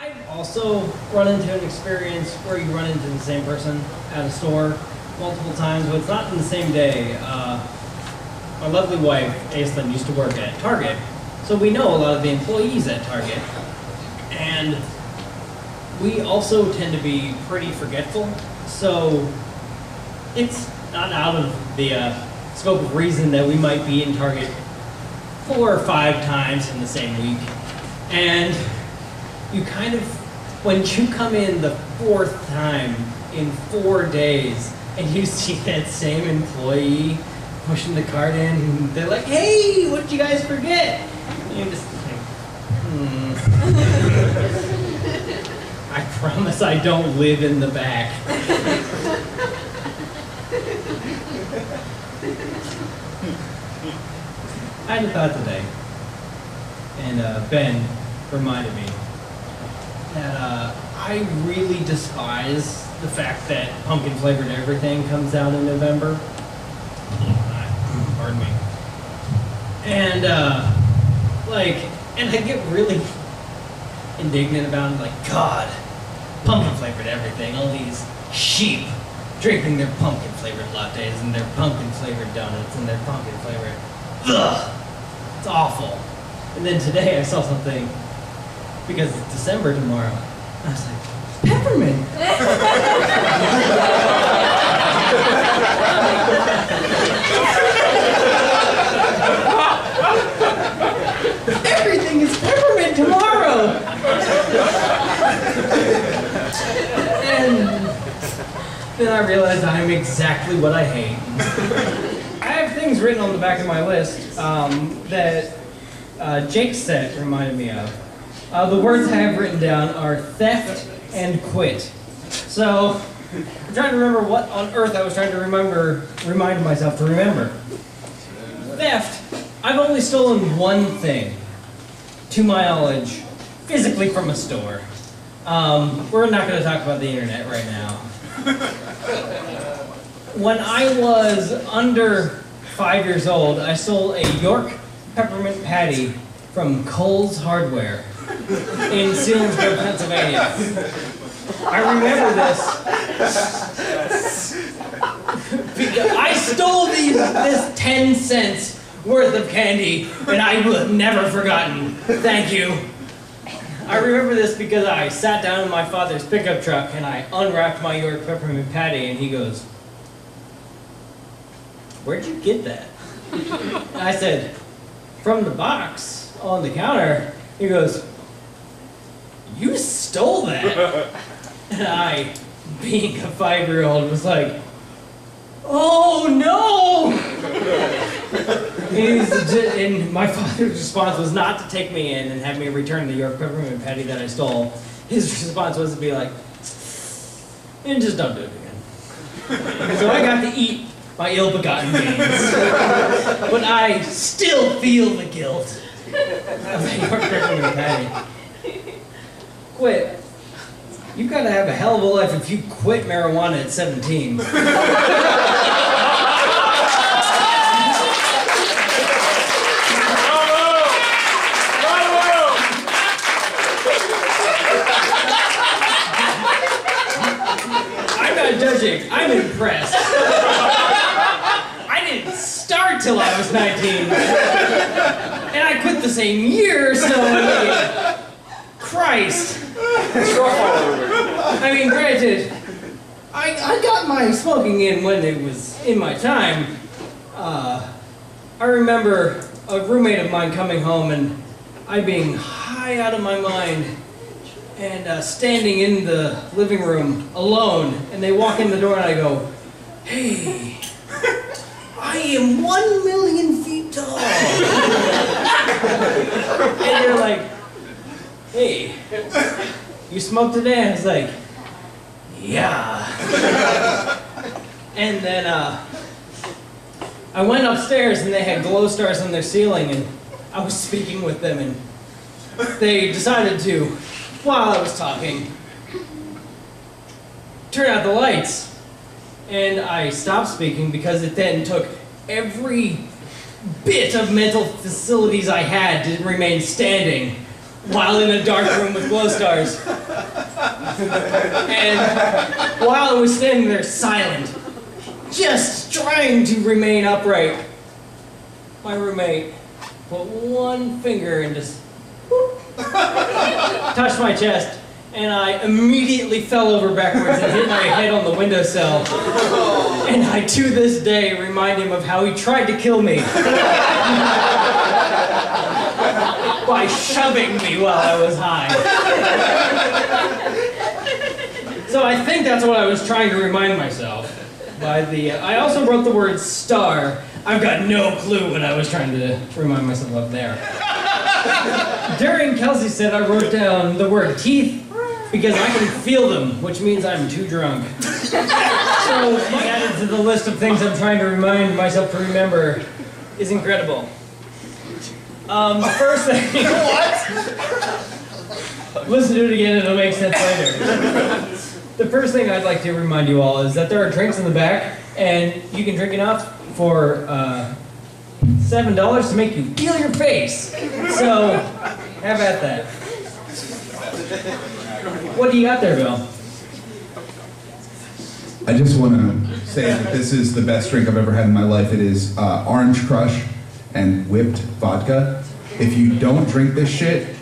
I've also run into an experience where you run into the same person at a store multiple times, but it's not in the same day. My lovely wife, Aislinn, used to work at Target, so we know a lot of the employees at Target. And we also tend to be pretty forgetful, so it's not out of the scope of reason that we might be in Target 4 or 5 times in the same week. And you kind of, when you come in the 4th time in 4 days and you see that same employee pushing the cart in and they're like, hey, what did you guys forget? And you're just like, I promise I don't live in the back. I had a thought today, and Ben reminded me that I really despise the fact that pumpkin flavored everything comes out in November. Pardon me. And and I get really indignant about it, like, God, pumpkin flavored everything, all these sheep drinking their pumpkin flavored lattes and their pumpkin flavored donuts and their pumpkin flavored, ugh, it's awful. And then today I saw something, because it's December tomorrow, I was like, peppermint! Everything is peppermint tomorrow! And then I realized I'm exactly what I hate. I have things written on the back of my list that Jake's set reminded me of. The words I have written down are theft and quit. So, I'm trying to remember what on earth I was trying to remind myself to remember. Theft. I've only stolen one thing, to my knowledge, physically from a store. We're not going to talk about the internet right now. When I was under 5 years old, I stole a York peppermint patty from Kohl's Hardware in Selinsgrove, Pennsylvania. I remember this because I stole this 10 cents worth of candy, and I will have never forgotten. Thank you. I remember this because I sat down in my father's pickup truck and I unwrapped my York peppermint patty, and he goes, "Where'd you get that?" And I said, "From the box on the counter." He goes, "You stole that?" And I, being a 5-year-old, was like, "Oh no!" And my father's response was not to take me in and have me return the York peppermint patty that I stole. His response was to be like, "And just don't do it again." So I got to eat my ill-begotten gains. But I still feel the guilt of the York peppermint patty. Quit. You've got to have a hell of a life if you quit marijuana at 17. I'm not judging. I'm impressed. I didn't start till I was 19. And I quit the same year, so Christ. I mean, granted, I got my smoking in when it was in my time. I remember a roommate of mine coming home and I being high out of my mind and standing in the living room alone, and they walk in the door and I go, "Hey, I am 1 million feet tall." And they're like, "Hey, you smoked today?" And I was like, "Yeah." And then I went upstairs and they had glow stars on their ceiling, and I was speaking with them, and they decided to, while I was talking, turn out the lights. And I stopped speaking because it then took every bit of mental facilities I had to remain standing while in a dark room with glow stars. And while I was standing there silent, just trying to remain upright, my roommate put one finger and just touched my chest, and I immediately fell over backwards and hit my head on the windowsill. And I, to this day, remind him of how he tried to kill me by shoving me while I was high. So I think that's what I was trying to remind myself. I also wrote the word star. I've got no clue what I was trying to remind myself of there. During Kelsey's set, I wrote down the word teeth because I can feel them, which means I'm too drunk. So being added to the list of things I'm trying to remind myself to remember is incredible. The first thing... What? Listen to it again, it'll make sense later. The first thing I'd like to remind you all is that there are drinks in the back, and you can drink enough for $7 to make you feel your face. So, have at that. What do you got there, Bill? I just want to say that this is the best drink I've ever had in my life. It is Orange Crush and whipped vodka. If you don't drink this shit,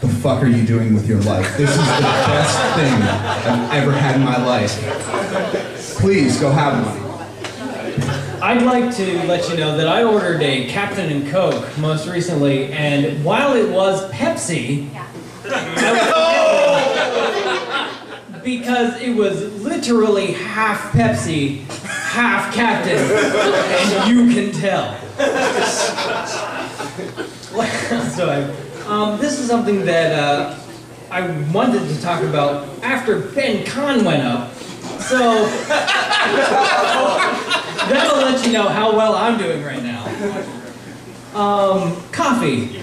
the fuck are you doing with your life? This is the best thing I've ever had in my life. Please, go have one. I'd like to let you know that I ordered a Captain and Coke most recently, and while it was Pepsi, because it was literally half Pepsi, half Captain, and you can tell. This is something that I wanted to talk about after Ben Kahn went up. So that'll let you know how well I'm doing right now. Coffee.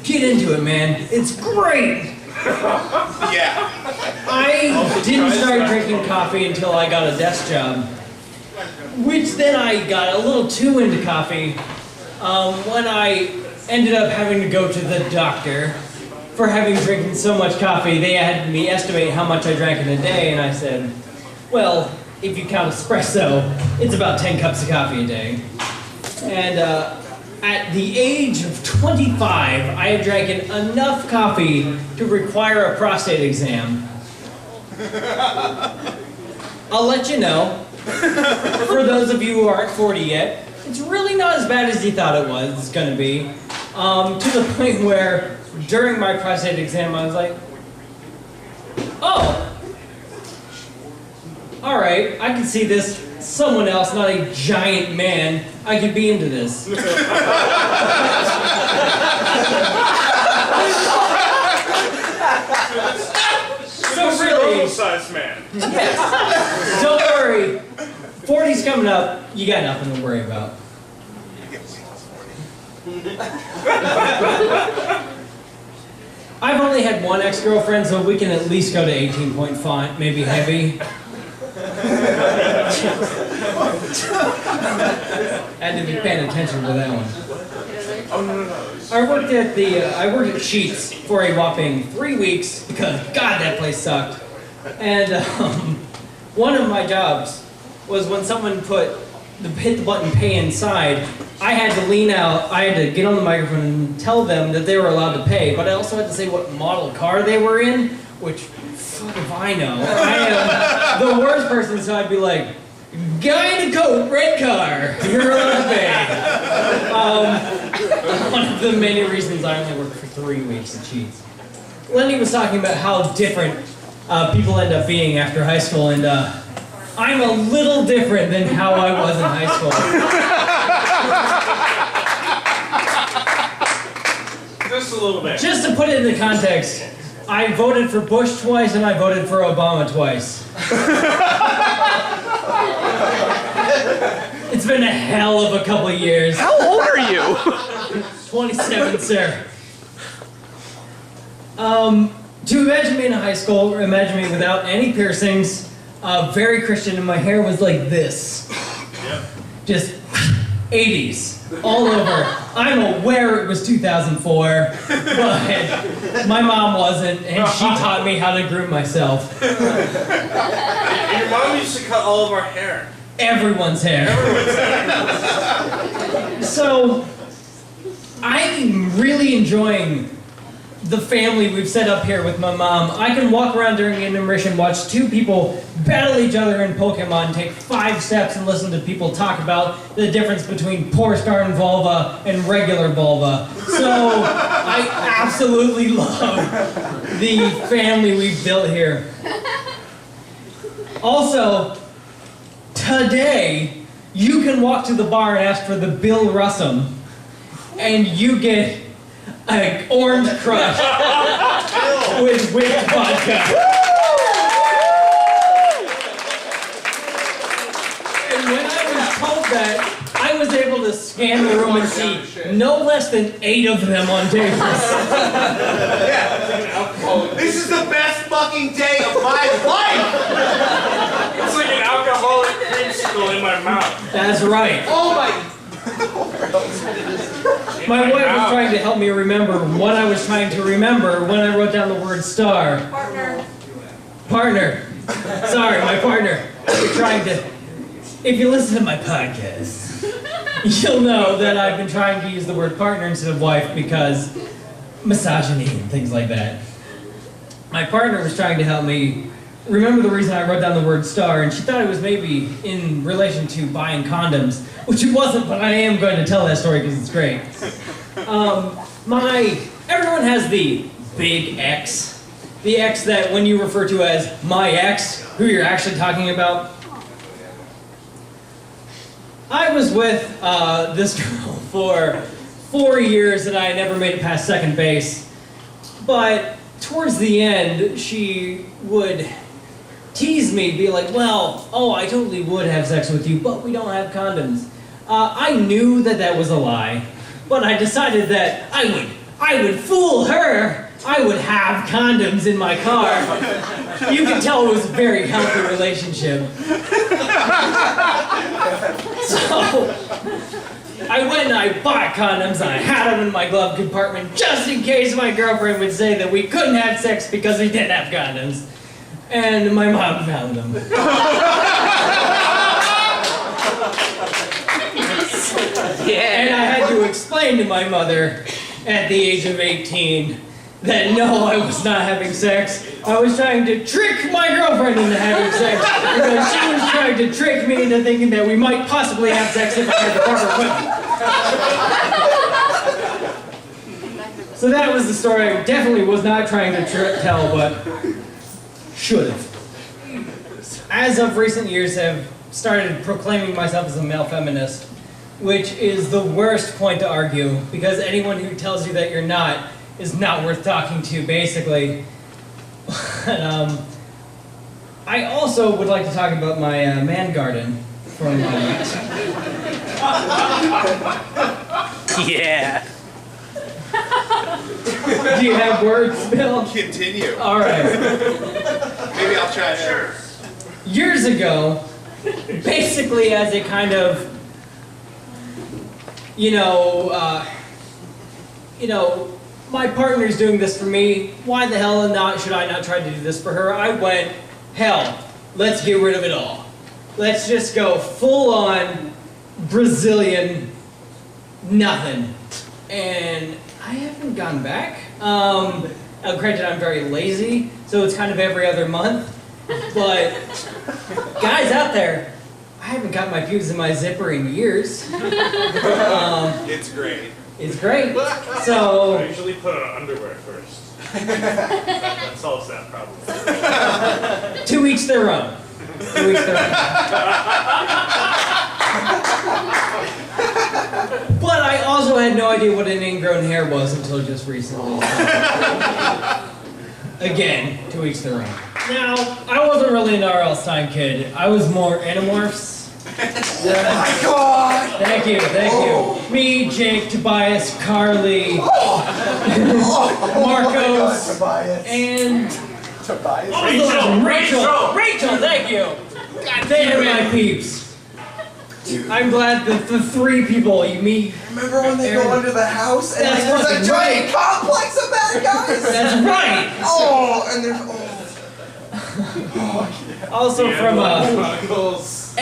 Get into it, man. It's great. Yeah. I didn't start drinking coffee until I got a desk job, which then I got a little too into coffee when I ended up having to go to the doctor for having drinking so much coffee. They had me estimate how much I drank in a day, and I said, well, if you count espresso, it's about 10 cups of coffee a day. And at the age of 25, I had drank enough coffee to require a prostate exam. I'll let you know, for those of you who aren't 40 yet, it's really not as bad as you thought it was going to be. To the point where, during my prostate exam, I was like, oh, all right, I can see this. Someone else, not a giant man, I could be into this. So really, normal-sized man. Yes. Don't worry. 40's coming up. You got nothing to worry about. I've only had one ex-girlfriend, so we can at least go to 18-point font, maybe heavy. Had to be paying attention to that one. I worked at Sheetz for a whopping 3 weeks because God, that place sucked. And one of my jobs was when someone hit the button pay inside, I had to lean out, I had to get on the microphone and tell them that they were allowed to pay, but I also had to say what model car they were in, which, fuck if I know. I am the worst person, so I'd be like, guy in a coat, red car, you're allowed to pay. One of the many reasons I only worked for 3 weeks at Sheetz. Lenny was talking about how different people end up being after high school, and I'm a little different than how I was in high school. Just a little bit. Just to put it into context, I voted for Bush twice and I voted for Obama twice. It's been a hell of a couple of years. How old are you? 27, sir. To imagine me in high school, or imagine me without any piercings, very Christian, and my hair was like this. Yep. Just 80s, all over. I'm aware it was 2004, but my mom wasn't, and she taught me how to groom myself. Your mom used to cut all of our hair. Everyone's hair. So, I'm really enjoying the family we've set up here with my mom. I can walk around during intermission, watch two people battle each other in Pokemon, take 5 steps and listen to people talk about the difference between porcelain vulva and regular vulva. So, I absolutely love the family we've built here. Also, today, you can walk to the bar and ask for the Bill Russum, and you get an orange crush with whipped vodka. And when I was told that, I was able to scan the room and see no less than 8 of them on tables. This is the best fucking day of my life! It's like an alcoholic creamsicle in my mouth. That's right. Oh my... My wife was trying to help me remember what I was trying to remember when I wrote down the word star. Partner. Sorry, my partner. You're trying to... If you listen to my podcast, you'll know that I've been trying to use the word partner instead of wife because misogyny and things like that. My partner was trying to help me remember the reason I wrote down the word star, and she thought it was maybe in relation to buying condoms, which it wasn't, but I am going to tell that story because it's great. Everyone has the big X. The X that when you refer to as my ex, who you're actually talking about. I was with this girl for 4 years and I never made it past second base. But towards the end, she would tease me, be like, well, I totally would have sex with you, but we don't have condoms. I knew that that was a lie, but I decided that I would fool her. I would have condoms in my car. You can tell it was a very healthy relationship. So, I went and I bought condoms and I had them in my glove compartment just in case my girlfriend would say that we couldn't have sex because we didn't have condoms. And my mom found them. And I had to explain to my mother at the age of 18 that no, I was not having sex. I was trying to trick my girlfriend into having sex because she was trying to trick me into thinking that we might possibly have sex if I had the proper equipment. So that was the story. I definitely was not trying to tell, but should have. As of recent years, have started proclaiming myself as a male feminist, which is the worst point to argue, because anyone who tells you that you're not is not worth talking to, basically. But, I also would like to talk about my man garden for a moment. Yeah. Do you have words, Bill? Continue. All right. Maybe I'll try it. Years ago, basically as a kind of, my partner's doing this for me, why the hell should I not try to do this for her? I went, hell, let's get rid of it all. Let's just go full on Brazilian nothing. And I haven't gone back. Granted, I'm very lazy, so it's kind of every other month. But guys out there, I haven't got my pubes in my zipper in years. It's great. It's great. So I usually put on underwear first. That solves that problem. 2 weeks their own. 2 weeks their own. But I also had no idea what an ingrown hair was until just recently. Again, 2 weeks their own. Now, I wasn't really an R.L. Stein kid. I was more Animorphs. Oh my god! Thank you. Me, Jake, Tobias, Carly, Marcos, Tobias. and Rachel! Rachel, thank you. They are my peeps. I'm glad that the 3 people you meet. Remember when they go under the house and That's there's a fucking giant complex of bad guys? That's right. Oh, and there's Also from Chronicles.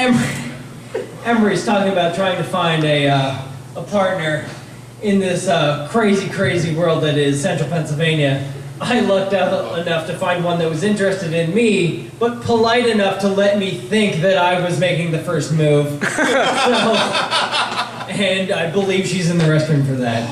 Emery's talking about trying to find a partner in this crazy world that is Central Pennsylvania. I lucked out enough to find one that was interested in me, but polite enough to let me think that I was making the first move. And I believe she's in the restroom for that.